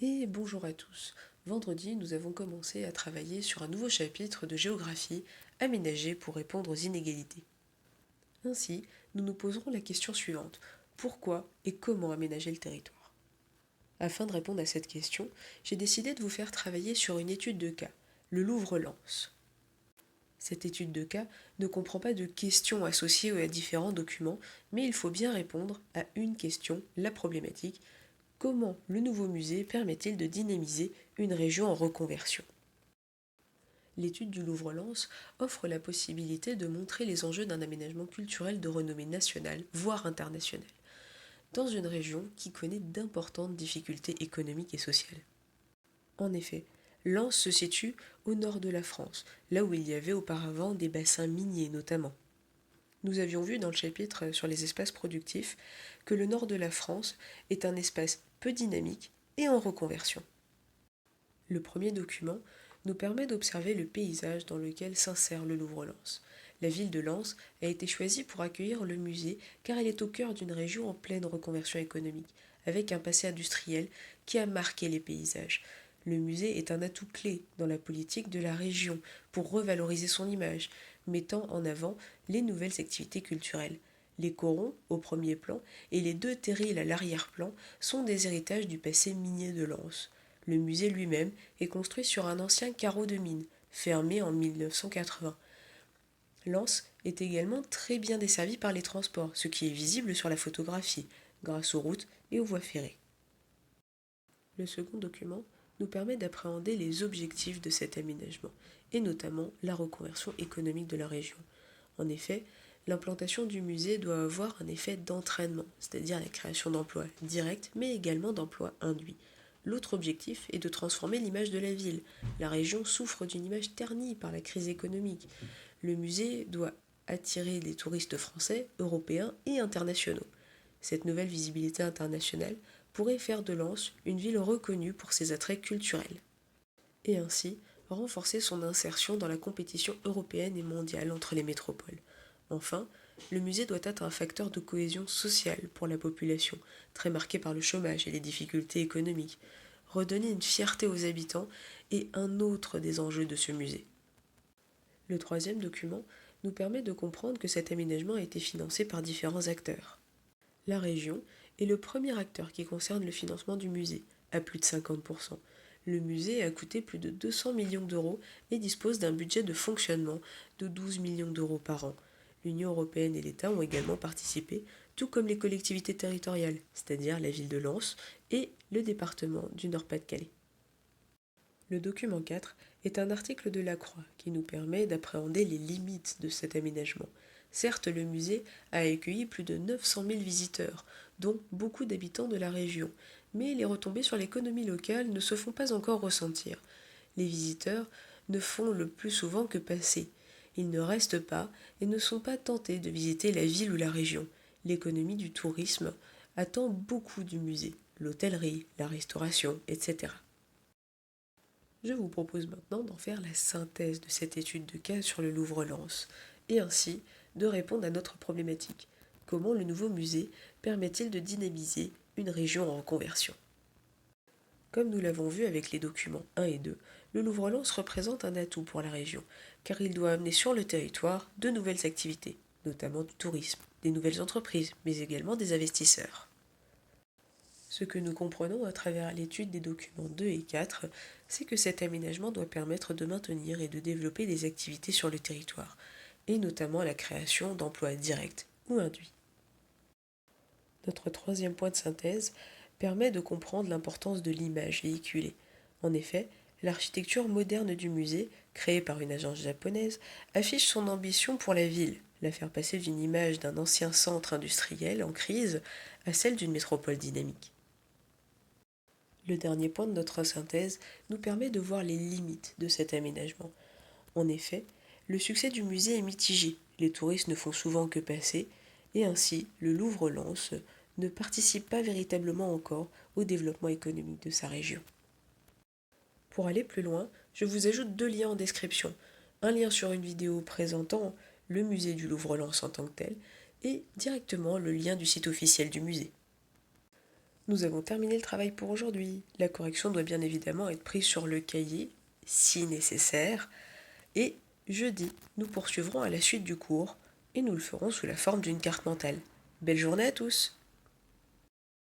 Et bonjour à tous. Vendredi, nous avons commencé à travailler sur un nouveau chapitre de géographie aménagé pour répondre aux inégalités. Ainsi, nous nous poserons la question suivante. Pourquoi et comment aménager le territoire? Afin de répondre à cette question, j'ai décidé de vous faire travailler sur une étude de cas, le Louvre-Lens. Cette étude de cas ne comprend pas de questions associées à différents documents, mais il faut bien répondre à une question, la problématique. Comment le nouveau musée permet-il de dynamiser une région en reconversion? L'étude du Louvre-Lens offre la possibilité de montrer les enjeux d'un aménagement culturel de renommée nationale, voire internationale, dans une région qui connaît d'importantes difficultés économiques et sociales. En effet, Lens se situe au nord de la France, là où il y avait auparavant des bassins miniers notamment. Nous avions vu dans le chapitre sur les espaces productifs que le nord de la France est un espace peu dynamique et en reconversion. Le premier document nous permet d'observer le paysage dans lequel s'insère le Louvre-Lens. La ville de Lens a été choisie pour accueillir le musée car elle est au cœur d'une région en pleine reconversion économique, avec un passé industriel qui a marqué les paysages. Le musée est un atout clé dans la politique de la région pour revaloriser son image, mettant en avant les nouvelles activités culturelles. Les corons, au premier plan, et les deux terrils à l'arrière-plan sont des héritages du passé minier de Lens. Le musée lui-même est construit sur un ancien carreau de mine, fermé en 1980. Lens est également très bien desservi par les transports, ce qui est visible sur la photographie, grâce aux routes et aux voies ferrées. Le second document nous permet d'appréhender les objectifs de cet aménagement, et notamment la reconversion économique de la région. En effet, l'implantation du musée doit avoir un effet d'entraînement, c'est-à-dire la création d'emplois directs, mais également d'emplois induits. L'autre objectif est de transformer l'image de la ville. La région souffre d'une image ternie par la crise économique. Le musée doit attirer des touristes français, européens et internationaux. Cette nouvelle visibilité internationale pourrait faire de Lens une ville reconnue pour ses attraits culturels, et ainsi renforcer son insertion dans la compétition européenne et mondiale entre les métropoles. Enfin, le musée doit être un facteur de cohésion sociale pour la population, très marquée par le chômage et les difficultés économiques. Redonner une fierté aux habitants est un autre des enjeux de ce musée. Le troisième document nous permet de comprendre que cet aménagement a été financé par différents acteurs. La région est le premier acteur qui concerne le financement du musée, à plus de 50%. Le musée a coûté plus de 200 millions d'euros et dispose d'un budget de fonctionnement de 12 millions d'euros par an. L'Union européenne et l'État ont également participé, tout comme les collectivités territoriales, c'est-à-dire la ville de Lens et le département du Nord-Pas-de-Calais. Le document 4 est un article de La Croix qui nous permet d'appréhender les limites de cet aménagement. Certes, le musée a accueilli plus de 900 000 visiteurs, dont beaucoup d'habitants de la région, mais les retombées sur l'économie locale ne se font pas encore ressentir. Les visiteurs ne font le plus souvent que passer. Ils ne restent pas et ne sont pas tentés de visiter la ville ou la région. L'économie du tourisme attend beaucoup du musée, l'hôtellerie, la restauration, etc. Je vous propose maintenant d'en faire la synthèse de cette étude de cas sur le Louvre-Lens, et ainsi de répondre à notre problématique. Comment le nouveau musée permet-il de dynamiser une région en reconversion? Comme nous l'avons vu avec les documents 1 et 2, le Louvre-Lens représente un atout pour la région, car il doit amener sur le territoire de nouvelles activités, notamment du tourisme, des nouvelles entreprises, mais également des investisseurs. Ce que nous comprenons à travers l'étude des documents 2 et 4, c'est que cet aménagement doit permettre de maintenir et de développer des activités sur le territoire, et notamment la création d'emplois directs ou induits. Notre troisième point de synthèse permet de comprendre l'importance de l'image véhiculée. En effet, l'architecture moderne du musée, créée par une agence japonaise, affiche son ambition pour la ville, la faire passer d'une image d'un ancien centre industriel en crise à celle d'une métropole dynamique. Le dernier point de notre synthèse nous permet de voir les limites de cet aménagement. En effet, le succès du musée est mitigé, les touristes ne font souvent que passer, et ainsi le Louvre-Lens ne participe pas véritablement encore au développement économique de sa région. Pour aller plus loin, je vous ajoute deux liens en description. Un lien sur une vidéo présentant le musée du Louvre-Lens en tant que tel, et directement le lien du site officiel du musée. Nous avons terminé le travail pour aujourd'hui. La correction doit bien évidemment être prise sur le cahier, si nécessaire, et jeudi, nous poursuivrons à la suite du cours, et nous le ferons sous la forme d'une carte mentale. Belle journée à tous!